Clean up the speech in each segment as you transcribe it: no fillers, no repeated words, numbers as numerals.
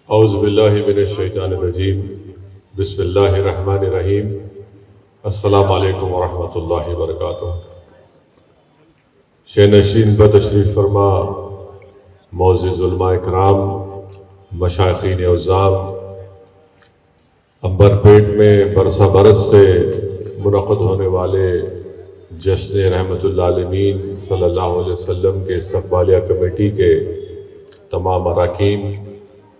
औज़ुबिल्लाहि मिनश्शैतानिर्रजीम बिस्मिल्लाहिर्रहमानिर्रहीम अस्सलामु अलैकुम वरहमतुल्लाहि वबरकातुहू। शेनशीन पर तशरीफ़ फरमा मोअज़्ज़िज़ उलमा इकराम, मशाइख़ीन औज़ाम, अंबरपेट में बरसा बरस से मुनक़्क़िद होने वाले जश्न रहमतुल आलमीन सल्लल्लाहु अलैहि वसल्लम के इस्तक़बालिया कमेटी के तमाम अरकान,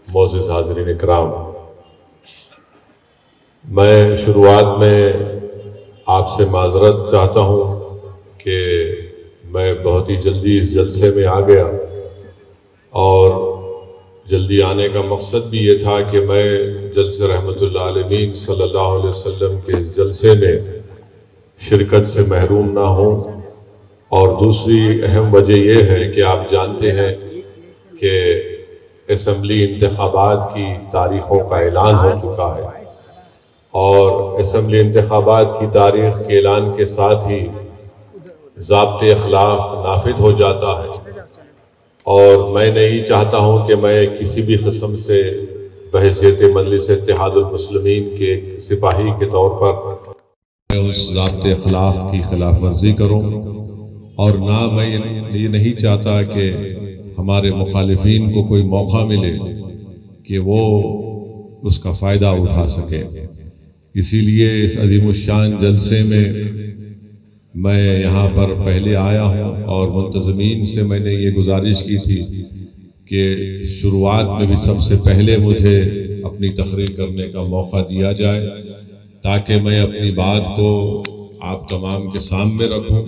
मोअज़्ज़िज़ हाज़रीन इकराम, मैं शुरुआत में आपसे माज़रत चाहता हूँ कि मैं बहुत ही जल्दी इस जलसे में आ गया और जल्दी आने का मकसद भी ये था कि मैं जलसे रहमतुल आलमीन सल्लल्लाहु अलैहि वसल्लम के इस जलसे में शिरकत से महरूम ना हो। और दूसरी अहम वजह यह है कि आप जानते हैं कि असम्बली इंतखाबात की तारीख़ों का ऐलान हो चुका है और असम्बली इंतखाबात की तारीख़ के ऐलान के साथ ही ज़ाब्ते अखलाक नाफिद हो जाता है और मैं नहीं चाहता हूँ कि मैं किसी भी किस्म से बहैसियत मजलिस इत्तेहादुल मुस्लिमीन के एक सिपाही के तौर पर मैं उस ज़ाब्ते अखलाक की खिलाफ वर्जी करूँ और ना मैं ये नहीं चाहता कि हमारे मुखालिफिन को कोई मौका मिले कि वो उसका फ़ायदा उठा सके। इसीलिए इस अज़ीमुश्शान जलसे में मैं यहाँ पर पहले आया हूँ और मुंतज़मीन से मैंने ये गुजारिश की थी कि शुरुआत में भी सबसे पहले मुझे अपनी तकरीर करने का मौका दिया जाए ताकि मैं अपनी बात को आप तमाम के सामने रखूँ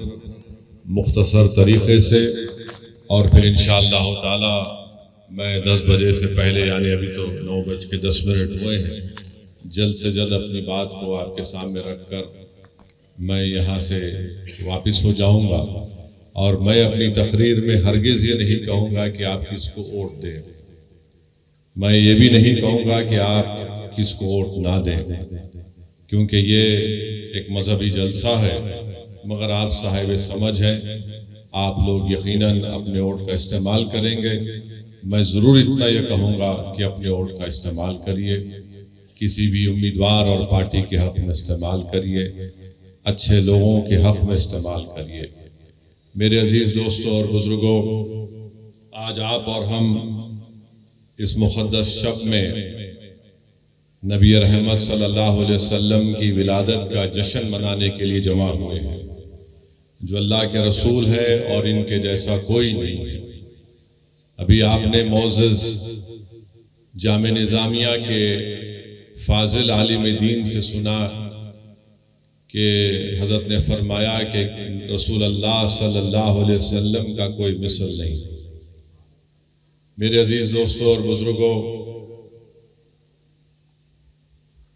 मुख्तसर तरीक़े से और फिर इंशाअल्लाह ताला मैं 10 बजे से पहले, यानी अभी तो 9:10 हुए हैं, जल्द से जल्द अपनी बात को आपके सामने रखकर मैं यहाँ से वापस हो जाऊँगा। और मैं अपनी तकरीर में हरगिज़ ये नहीं कहूँगा कि आप किसको वोट दें, मैं ये भी नहीं कहूँगा कि आप किसको वोट ना दें, क्योंकि ये एक मजहबी जलसा है। मगर आप साहिब समझ हैं, आप लोग यकीनन अपने वोट का इस्तेमाल करेंगे। मैं ज़रूर इतना यह कहूँगा कि अपने वोट का इस्तेमाल करिए, किसी भी उम्मीदवार और पार्टी के हक़ में इस्तेमाल करिए, अच्छे लोगों के हक़ में इस्तेमाल करिए। मेरे अजीज़ दोस्तों और बुज़ुर्गों, आज आप और हम इस मुक़द्दस शब में नबी रहमत सल्लल्लाहु अलैहि वसल्लम की विलादत का जश्न मनाने के लिए जमा हुए हैं, जो अल्लाह के रसूल है और इनके जैसा कोई नहीं है। अभी आपने मोअज़्ज़िज़ जामे निज़ामिया के फाजिल आलिम दीन से सुना कि हज़रत ने फरमाया कि रसूल अल्लाह सल्लल्लाहु अलैहि वसल्लम का कोई मिसल नहीं। मेरे अजीज़ दोस्तों और बुज़ुर्गों,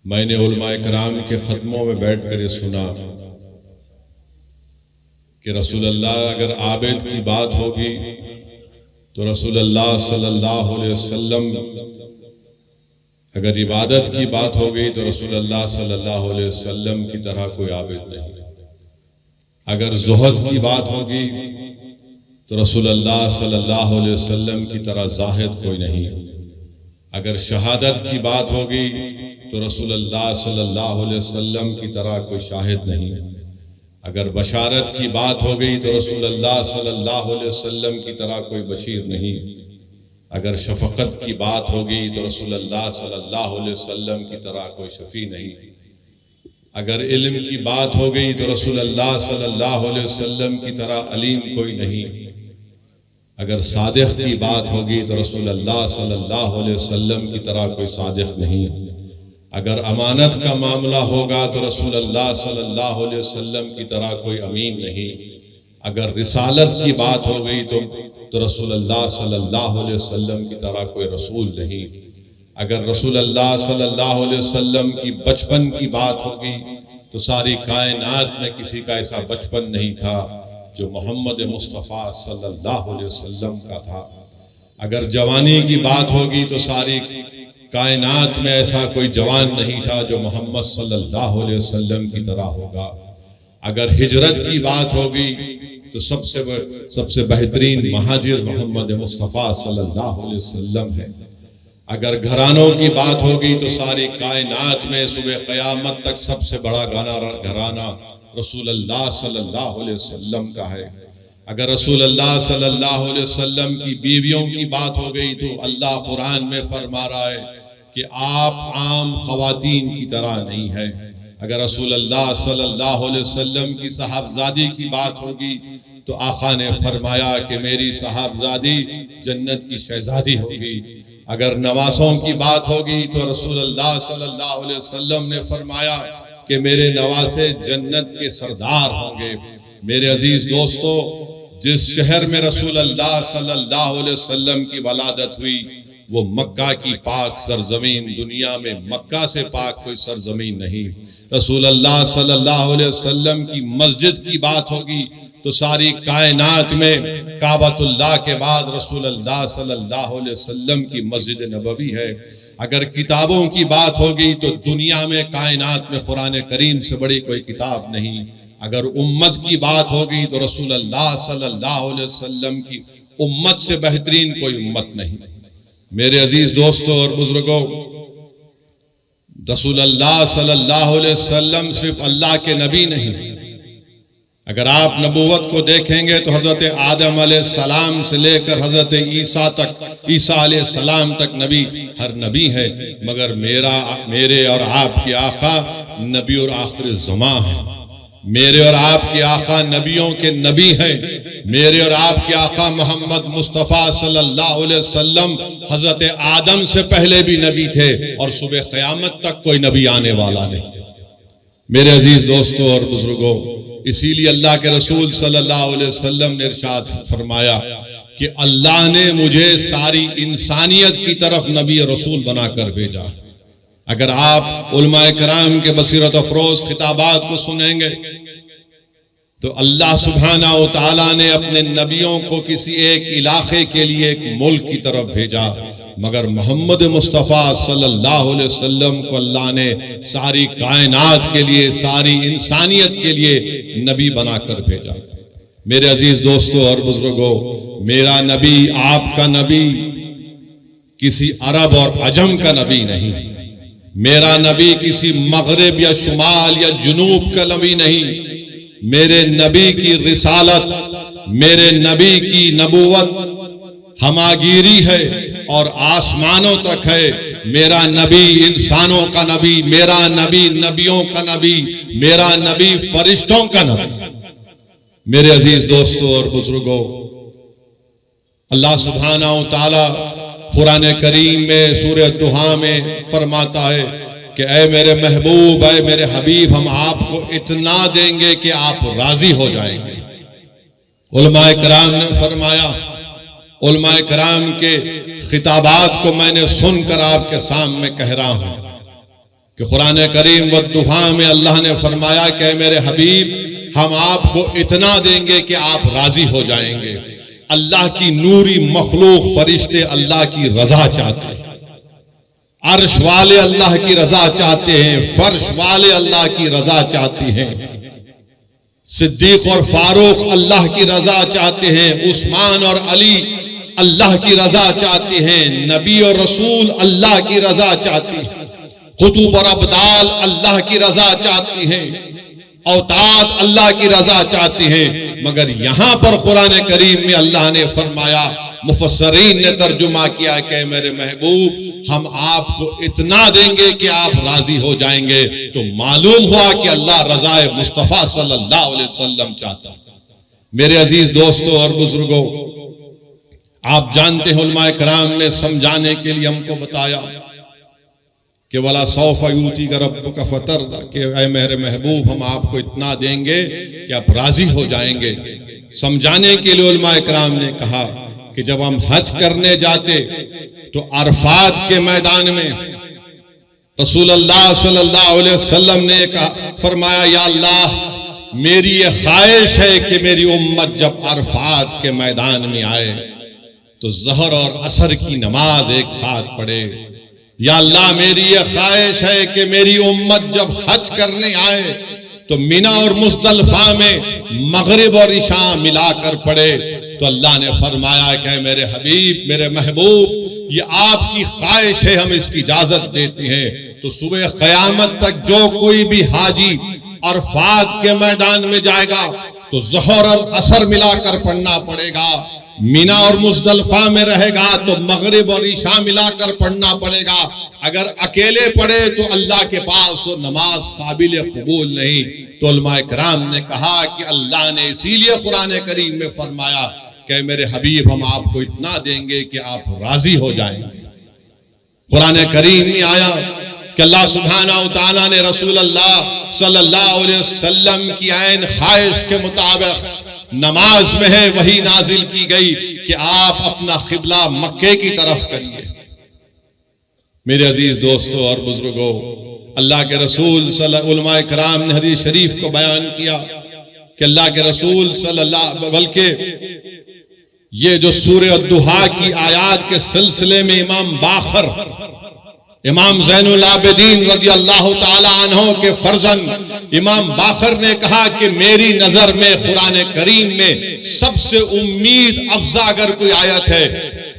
मैंने उलमाए कराम के ख़त्मों में बैठ कर ये सुना कि रसूल अल्लाह अगर आबिद की बात होगी तो रसूल अल्लाह सल्लल्लाहु अलैहि वसल्लम, अगर इबादत की बात हो गई तो रसूल अल्लाह सल्लल्लाहु अलैहि वसल्लम की तरह कोई आबिद नहीं। अगर ज़ुहद की बात होगी तो रसूल अल्लाह सल्लल्लाहु अलैहि वसल्लम की तरह ज़ाहिद कोई नहीं। अगर शहादत की बात होगी तो रसूल अल्लाह सल्लल्लाहु अलैहि वसल्लम की तरह कोई शाहिद नहीं। अगर बशारत की बात हो गई तो रसूल अल्लाह सल्लल्लाहु अलैहि वसल्लम की तरह कोई बशीर नहीं। अगर शफ़क़त की बात होगी तो रसूल अल्लाह सल्लल्लाहु अलैहि वसल्लम की तरह कोई शफ़ी नहीं। अगर इल्म की बात हो गई तो रसूल अल्लाह सल्लल्लाहु अलैहि वसल्लम की तरह अलीम कोई नहीं। अगर सादिक़ की बात होगी तो रसूल अल्लाह सल्लल्लाहु अलैहि वसल्लम की तरह कोई सादिक़ नहीं। अगर अमानत का मामला होगा तो रसूल अल्लाह सल्लल्लाहु अलैहि वसल्लम की तरह कोई अमीन नहीं। अगर रिसालत की बात हो गई तो रसूल अल्लाह सल्लल्लाहु अलैहि वसल्लम की तरह कोई रसूल नहीं। अगर रसूल अल्लाह सल्लल्लाहु अलैहि वसल्लम की बचपन की बात होगी तो सारी कायनात में किसी का ऐसा बचपन नहीं था जो मोहम्मद मुस्तफ़ा सल्लल्लाहु अलैहि वसल्लम का था। अगर जवानी की बात होगी तो सारी कायनात में ऐसा कोई जवान नहीं था जो मोहम्मद सल्लल्लाहु अलैहि वसल्लम की तरह होगा। अगर हिजरत की बात होगी तो सबसे बेहतरीन महाजिर मोहम्मद मुस्तफ़ा सल्लल्लाहु अलैहि वसल्लम है। अगर घरानों की बात होगी तो सारी कायनात में सुबह क़यामत तक सबसे बड़ा घराना रसूल अल्लाह सल्लल्लाहु अलैहि वसल्लम का है। अगर रसूल अल्लाह सल्लल्लाहु अलैहि वसल्लम की बीवियों की बात हो गई तो अल्लाह कुरान में फरमा रहा है कि आप आम ख़वातीन की तरह नहीं है। अगर रसूल अल्लाह सल्लल्लाहु अलैहि वसल्लम की साहबजादी की बात होगी तो आका ने फरमाया कि मेरी साहबजादी जन्नत की शहजादी होगी। अगर नवासों की बात होगी तो रसूल अल्लाह सल्लल्लाहु अलैहि वसल्लम ने फरमाया कि मेरे नवासे जन्नत के सरदार होंगे। मेरे अजीज दोस्तों, जिस शहर में रसूल अल्लाह सल्लल्लाहु अलैहि वसल्लम की वलादत हुई वो मक्का की पाक सरजमीन, दुनिया में मक्का से पाक कोई सरजमीन नहीं। रसूल अल्लाह सल्लल्लाहु अलैहि वसल्लम की मस्जिद की बात होगी तो सारी कायनात में काबतुल्लाह के बाद रसूल अल्लाह सल्लल्लाहु अलैहि वसल्लम की मस्जिद नबवी है। अगर किताबों की बात होगी तो दुनिया में कायनात में कुरान करीम से बड़ी कोई किताब नहीं। अगर उम्मत की बात होगी तो रसूल अल्लाह सल्लल्लाहु अलैहि वसल्लम की उम्मत से बेहतरीन कोई उम्मत नहीं। मेरे अजीज दोस्तों और बुजुर्गों, रसूल अल्लाह सल्लल्लाहु अलैहि वसल्लम सिर्फ अल्लाह के नबी नहीं। अगर आप नबूवत को देखेंगे तो हजरत आदम अलैहिस्सलाम से लेकर हजरत ईसा अलैहिस्सलाम तक नबी, हर नबी है, मगर मेरे और आपके आका नबी और आखिर ज़मा है। मेरे और आपके आका नबियों के नबी हैं। मेरे और आपके आका मोहम्मद मुस्तफ़ा सल्लल्लाहु अलैहि वसल्लम हजरत आदम से पहले भी नबी थे और सुबह क़यामत तक कोई नबी आने वाला नहीं। मेरे अजीज दोस्तों और बुजुर्गों, इसीलिए अल्लाह के रसूल सल्लल्लाहु अलैहि वसल्लम ने इरशाद फरमाया कि अल्लाह ने मुझे सारी इंसानियत की तरफ नबी रसूल बनाकर भेजा। अगर आप उलमाए कराम के बसीरत अफरोज खिताबात को सुनेंगे तो अल्लाह सुब्हाना व तआला ने अपने नबियों को किसी एक इलाके के लिए, एक मुल्क की तरफ भेजा, मगर मोहम्मद मुस्तफ़ा सल्लल्लाहु अलैहि वसल्लम को अल्लाह ने सारी कायनात के लिए, सारी इंसानियत के लिए नबी बनाकर भेजा। मेरे अजीज दोस्तों और बुजुर्गों, मेरा नबी, आपका नबी किसी अरब और अजम का नबी नहीं। मेरा नबी किसी मगरिब या शुमाल या जुनूब का नबी नहीं। मेरे नबी की रिसालत, मेरे नबी की नबूवत हमागिरी है और आसमानों तक है। मेरा नबी इंसानों का नबी, मेरा नबी नबियों का नबी, मेरा नबी फरिश्तों का नबी। मेरे अजीज दोस्तों और बुजुर्गों, अल्लाह सुब्हानहू व तआला कुरान करीम में सूरह दुहा में फरमाता है कि ऐ मेरे महबूब, ऐ मेरे हबीब, हम आपको इतना देंगे कि आप राजी हो जाएंगे। उलमाए कराम ने फरमाया, उलमाए कराम के खिताबात को मैंने सुनकर आपके सामने कह रहा हूं कि कुरान करीम व दुहा में अल्लाह ने फरमाया कि ऐ मेरे हबीब, हम आपको इतना देंगे कि आप राजी हो जाएंगे। अल्लाह की नूरी मखलूक फरिश्ते अल्लाह की रजा चाहते हैं। अर्श वाले अल्लाह की रजा चाहते हैं, फर्श वाले अल्लाह की रजा चाहती हैं, सिद्दीक और फारूक अल्लाह की रजा चाहते हैं, उस्मान और अली अल्लाह की रजा चाहते हैं, नबी और रसूल अल्लाह की रजा चाहती हैं, कुतुब और अब्दाल अल्लाह की रजा चाहती हैं, औताद अल्लाह की रजा चाहती हैं। मगर यहां पर कुरान करीम में अल्लाह ने फरमाया, मुफस्सरीन ने तर्जुमा किया कि मेरे महबूब, हम आपको इतना देंगे कि आप राजी हो जाएंगे। तो मालूम हुआ कि अल्लाह रज़ाए मुस्तफ़ा सल्लल्लाहु अलैहि वसल्लम चाहता। मेरे अजीज दोस्तों और बुजुर्गों, आप जानते हैं उलमाए कराम ने समझाने के लिए हमको बताया कि वला सौफ़ा यूतीका रब्बुका फतरदा, कि ऐ मेरे महबूब, हम आपको इतना देंगे कि आप राजी हो जाएंगे। समझाने के लिए उलमाए कराम ने कहा कि जब हम हज करने जाते तो अरफात के मैदान में रसूल अल्लाह सल्लल्लाहु अलैहि वसल्लम ने कहा, फरमाया, या अल्लाह, मेरी ये ख्वाहिश है कि मेरी उम्मत जब अरफात के मैदान में आए तो ज़हर और असर की नमाज एक साथ पढ़े। या अल्लाह, मेरी ये ख्वाहिश है कि मेरी उम्मत जब हज करने आए तो मिना और मुज़दलिफा में मगरिब और इशा मिलाकर पढ़े। तो अल्लाह ने फरमाया कि मेरे हबीब, मेरे महबूब, ये आपकी ख्वाहिश है, हम इसकी इजाजत देते हैं। तो सुबह क़यामत तक जो कोई भी हाजी अरफात के मैदान में जाएगा तो ज़ोहर और असर मिलाकर पढ़ना पड़ेगा। मीना और मुज़दलिफ़ा में रहेगा तो मगरिब और ईशा मिलाकर पढ़ना पड़ेगा। अगर अकेले पढ़े तो अल्लाह के पास वो नमाज काबिल कबूल नहीं। तो उलमा इकराम ने कहा कि अल्लाह ने इसीलिए कुरान करीम में फरमाया कि मेरे हबीब हम आपको इतना देंगे कि आप राजी हो जाएंगे। कुरान करीम में आया कि अल्लाह सुब्हानहू तआला ने रसूल अल्लाह सल्लल्लाहु अलैहि वसल्लम की ऐन ख्वाहिश के मुताबिक नमाज में है वही नाजिल की गई कि आप अपना किबला मक्के की तरफ करिए। मेरे अजीज दोस्तों और बुजुर्गों, अल्लाह के रसूल उलमा इकराम ने हदीस शरीफ को बयान किया कि अल्लाह के रसूल सल्लल्लाहु, बल्कि ये जो सूरह दुहा की आयात के सिलसिले में इमाम ज़ैनुल आबिदीन रज़ी अल्लाह ताला अन्हु के फर्जंद इमाम बाखर ने कहा कि मेरी नजर में कुरान करीम में सबसे उम्मीद अफजा अगर कोई आयत है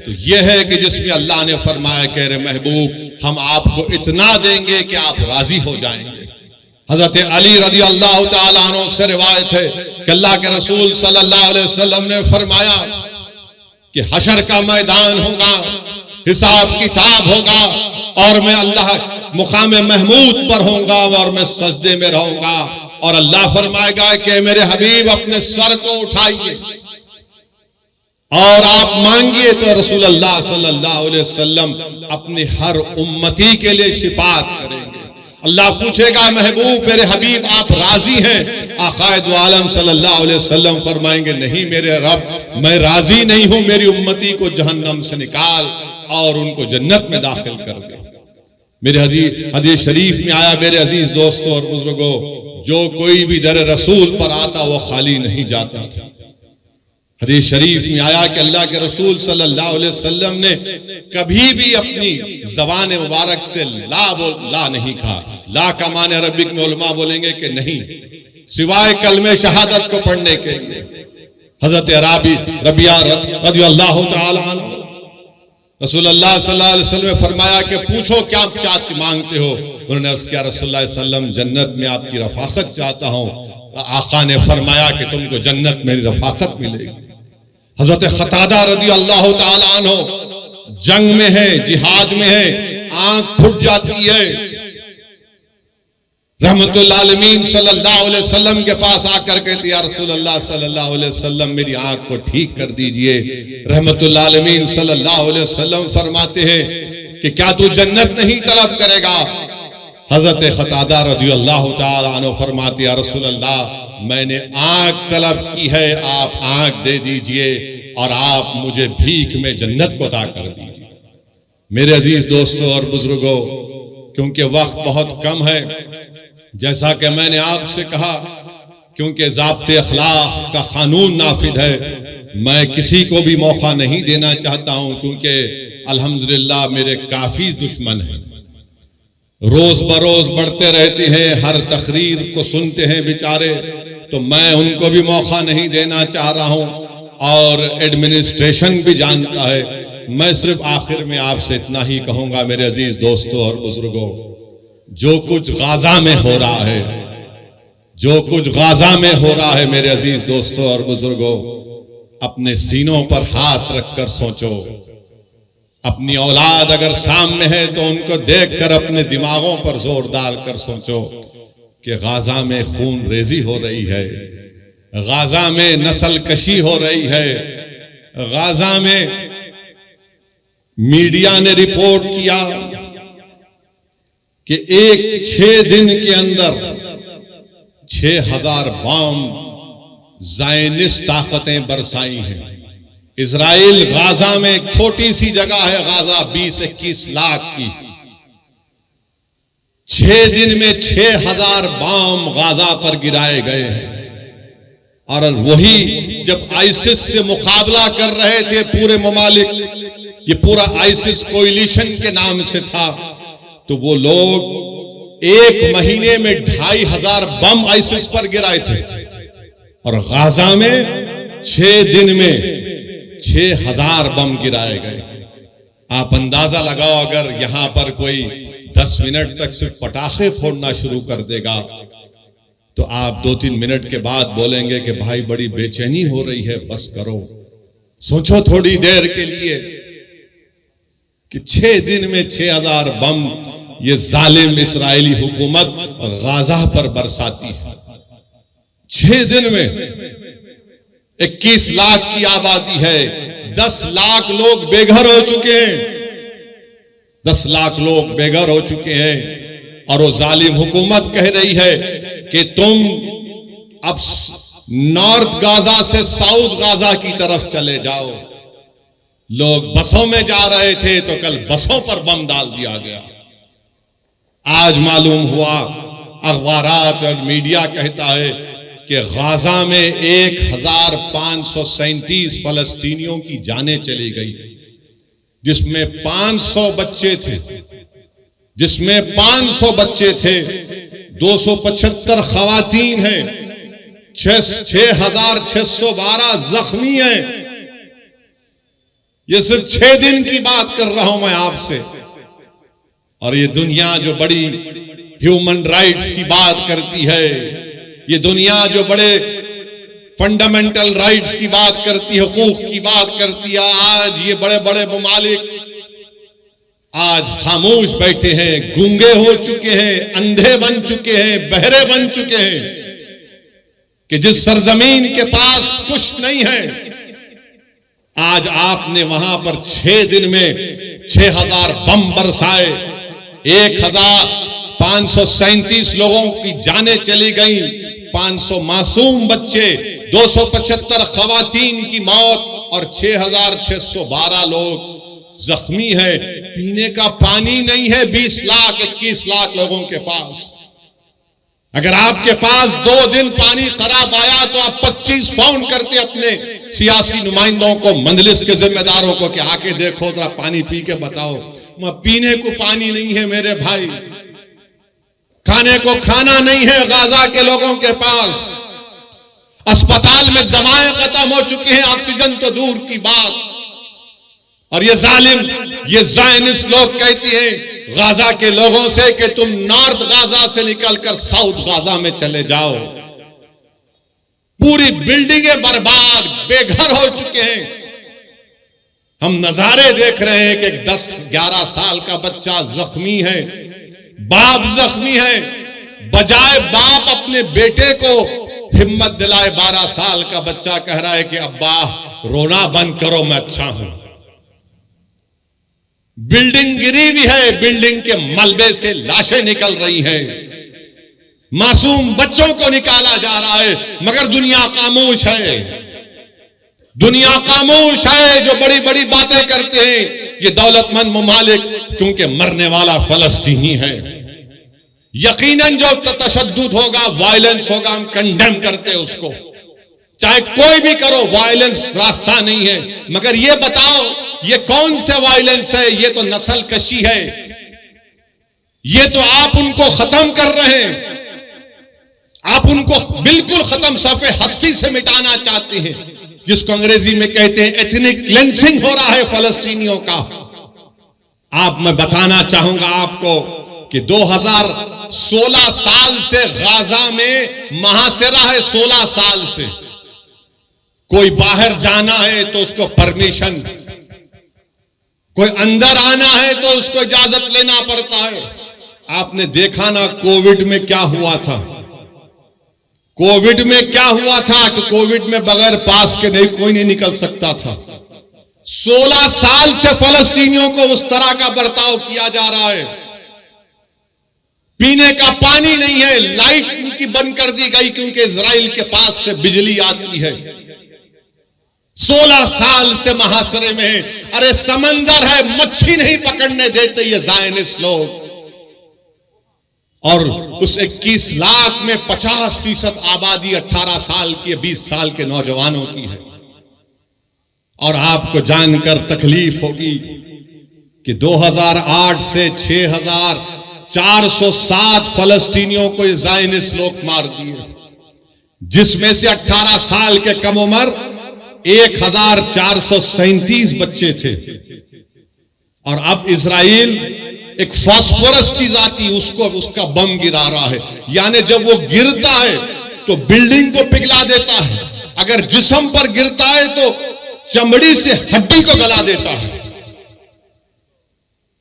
तो यह है कि जिसमें अल्लाह ने फरमाया कि रे महबूब हम आपको इतना देंगे कि आप राजी हो जाएंगे। हजरत अली रज़ी अल्लाह ताला अन्हु से रिवायत है कि अल्लाह के रसूल सल्लल्लाहु अलैहि वसल्लम ने फरमाया कि हशर का मैदान होगा, हिसाब किताब होगा और मैं अल्लाह मुकाम महमूद पर होऊंगा और मैं सजदे में रहूंगा और अल्लाह फरमाएगा कि मेरे हबीब अपने सर को उठाइए और आप मांगिए। तो रसूल अल्लाह सल्लल्लाहु अलैहि वसल्लम अपनी हर उम्मती के लिए शिफात करेंगे। अल्लाह पूछेगा महबूब मेरे हबीब आप राजी हैं? आक़ाए दो आलम सल्लल्लाहु अलैहि वसल्लम फरमाएंगे नहीं मेरे रब मैं राजी नहीं हूं, मेरी उम्मती को जहन्नम से निकाल और उनको जन्नत में दाखिल कर दे। मेरे हदीस शरीफ में आया मेरे अजीज दोस्तों और बुजुर्गों, जो कोई भी दर रसूल पर आता वो खाली नहीं जाता था। हदीस शरीफ में आया कि अल्लाह के रसूल सल्लल्लाहु अलैहि वसल्लम ने कभी भी अपनी जबान मुबारक से ला नहीं कहा। ला का माने अरबिक में उलमा बोलेंगे कि नहीं, सिवाय कलमे शहादत को पढ़ने के लिए। हजरत रबिया रज़ी अल्लाह तआला अन्हु रसूल अल्लाह सल्लल्लाहु अलैहि वसल्लम ने फरमाया कि पूछो क्या चाहते मांगते हो। उन्होंने अर्ज़ किया रसूलुल्लाह सल्लल्लाहु अलैहि वसल्लम जन्नत में आपकी रफाकत चाहता हूं। आका ने फरमाया कि तुमको जन्नत में रफाकत मिलेगी। हजरत क़तादा रज़ी अल्लाह तआला अन्हु जंग में है, जिहाद में है, आंख फूट जाती है, रहमतुल आलमीन सल्लल्लाहु अलैहि वसल्लम के पास आकर कहते या रसूलल्लाह सल्लल्लाहु अलैहि वसल्लम मेरी आंख को ठीक कर दीजिए। रहमतुल आलमीन सल्लल्लाहु अलैहि वसल्लम फरमाते हैं कि क्या तू जन्नत नहीं तलब करेगा? हजरत क़तादा रज़ी अल्लाह तआला अन्हु फरमाते या रसूलल्लाह मैंने आंख तलब की है, आप आंख दे दीजिए और आप मुझे भीख में जन्नत को अता कर दीजिए। मेरे अजीज दोस्तों और बुजुर्गों, क्योंकि वक्त बहुत कम है, जैसा कि मैंने आपसे कहा, क्योंकि ज़ाब्ते अखलाक का कानून नाफिज है, मैं किसी को भी मौका नहीं देना चाहता हूं, क्योंकि अल्हम्दुलिल्लाह मेरे काफी दुश्मन हैं, रोज बरोज बढ़ते रहते हैं, हर तकरीर को सुनते हैं बेचारे, तो मैं उनको भी मौका नहीं देना चाह रहा हूं और एडमिनिस्ट्रेशन भी जानता है। मैं सिर्फ आखिर में आपसे इतना ही कहूंगा मेरे अजीज दोस्तों और बुजुर्गों, जो कुछ गाजा में हो रहा है, जो कुछ गाजा में हो रहा है मेरे अजीज दोस्तों और बुजुर्गों, अपने सीनों पर हाथ रखकर सोचो। अपनी औलाद अगर सामने है तो उनको देखकर अपने दिमागों पर जोर डालकर सोचो कि गाजा में खून रेजी हो रही है, गाजा में नस्ल कशी हो रही है, गाजा में मीडिया ने रिपोर्ट किया कि 6 दिन के अंदर 6000 बम ज़ायनिस्ट ताकतें बरसाई हैं। इजराइल गाजा में एक छोटी सी जगह है, गाजा 20-21 लाख की, 6 दिन में 6000 बम गाजा पर गिराए गए हैं। और वही जब आईसिस से मुकाबला कर रहे थे पूरे ममालिक, ये पूरा आईसिस कोएलिशन के नाम से था, तो वो लोग 1 महीने में 2500 बम आईसिस पर गिराए थे और गाजा में 6 दिन में 6000 बम गिराए गए। आप अंदाजा लगाओ, अगर यहां पर कोई 10 मिनट तक सिर्फ पटाखे फोड़ना शुरू कर देगा तो आप 2-3 मिनट के बाद बोलेंगे कि भाई बड़ी बेचैनी हो रही है, बस करो। सोचो थोड़ी देर के लिए कि 6 दिन में 6000 बम ये जालिम इस्राएली हुकूमत गाजा पर बरसाती है। 6 दिन में 21 लाख की आबादी है, 10 लाख लोग बेघर हो चुके हैं, 10 लाख लोग बेघर हो चुके हैं। और वो जालिम हुकूमत कह रही है कि तुम अब नॉर्थ गाजा से साउथ गाजा की तरफ चले जाओ। लोग बसों में जा रहे थे तो कल बसों पर बम डाल दिया गया। आज मालूम हुआ, अखबारात और मीडिया कहता है कि गाजा में 1537 फलस्तीनियों की जानें चली गई, जिसमें 500 बच्चे थे, 275 खवातीन हैं, 6612 जख्मी हैं। ये सिर्फ 6 दिन की बात कर रहा हूं मैं आपसे। और ये दुनिया जो बड़ी ह्यूमन राइट्स की बात करती है, ये दुनिया जो बड़े फंडामेंटल राइट्स की बात करती है, हुकूक की बात करती है, आज ये बड़े बड़े ममालिक आज खामोश बैठे हैं, गूंगे हो चुके हैं, अंधे बन चुके हैं, बहरे बन चुके हैं कि जिस सरजमीन के पास कुछ नहीं है, आज आपने वहां पर 6 दिन में 6000 बम बरसाए, 1537 लोगों की जानें चली गई, 500 मासूम बच्चे, 275 खवातीन की मौत और 6612 लोग जख्मी है। पीने का पानी नहीं है 20 लाख 21 लाख लोगों के पास। अगर आपके पास 2 दिन पानी खराब आया तो आप 25 फोन करते अपने सियासी नुमाइंदों को, मंजलिस के जिम्मेदारों को कि आके देखो जरा पानी पी के बताओ। पीने को पानी नहीं है मेरे भाई, खाने को खाना नहीं है गाजा के लोगों के पास, अस्पताल में दवाएं खत्म हो चुकी हैं, ऑक्सीजन तो दूर की बात। और ये जालिम, ये ज़ायनिस्ट लोग कहती हैं गाजा के लोगों से कि तुम नॉर्थ गाजा से निकलकर साउथ गाजा में चले जाओ। पूरी बिल्डिंगें बर्बाद, बेघर हो चुके हैं। हम नजारे देख रहे हैं कि 10-11 साल का बच्चा जख्मी है, बाप जख्मी है, बजाय बाप अपने बेटे को हिम्मत दिलाए 12 साल का बच्चा कह रहा है कि अब्बा रोना बंद करो, मैं अच्छा हूं। बिल्डिंग गिरी हुई है, बिल्डिंग के मलबे से लाशें निकल रही हैं, मासूम बच्चों को निकाला जा रहा है, मगर दुनिया खामोश है। दुनिया खामोश है जो बड़ी बड़ी बातें करते हैं ये दौलतमंद ममालिक, क्योंकि मरने वाला फलस्तीनी है। यकीनन जो तशद्दुद होगा, वायलेंस होगा, हम कंडेम करते हैं उसको, चाहे कोई भी करो, वायलेंस रास्ता नहीं है। मगर ये बताओ ये कौन से वायलेंस है? ये तो नस्ल कशी है, ये तो आप उनको खत्म कर रहे हैं, आप उनको बिल्कुल खत्म, सफ़े हस्ती से मिटाना चाहते हैं, जिसको अंग्रेजी में कहते हैं एथनिक क्लेंसिंग हो रहा है फलस्तीनियों का। आप, मैं बताना चाहूंगा आपको कि 2016 साल से गाजा में महासिरा है, 16 साल से। कोई बाहर जाना है तो उसको परमिशन, कोई अंदर आना है तो उसको इजाजत लेना पड़ता है। आपने देखा ना कोविड में क्या हुआ था, कोविड में क्या हुआ था कि कोविड में बगैर पास के नहीं कोई नहीं निकल सकता था। 16 साल से फलस्तीनियों को उस तरह का बर्ताव किया जा रहा है। पीने का पानी नहीं है, लाइट उनकी बंद कर दी गई क्योंकि इजराइल के पास से बिजली आती है। 16 साल से महासरे में है। अरे समंदर है, मच्छी नहीं पकड़ने देते ये ज़ायनिस्ट लोग। और उस 21 लाख में 50% आबादी 18 साल की, 20 साल के नौजवानों की है। और आपको जानकर तकलीफ होगी कि 2008 से 6407 फलस्तीनियों को ज़ायनिस्ट लोग मार दिए, जिसमें से 18 साल के कम उम्र 1437 बच्चे थे। और अब इजराइल एक फास्फोरस चीज आती उसको उसका बम गिरा रहा है, यानी जब वो गिरता है तो बिल्डिंग को पिघला देता है, अगर जिस्म पर गिरता है तो चमड़ी से हड्डी को गला देता है।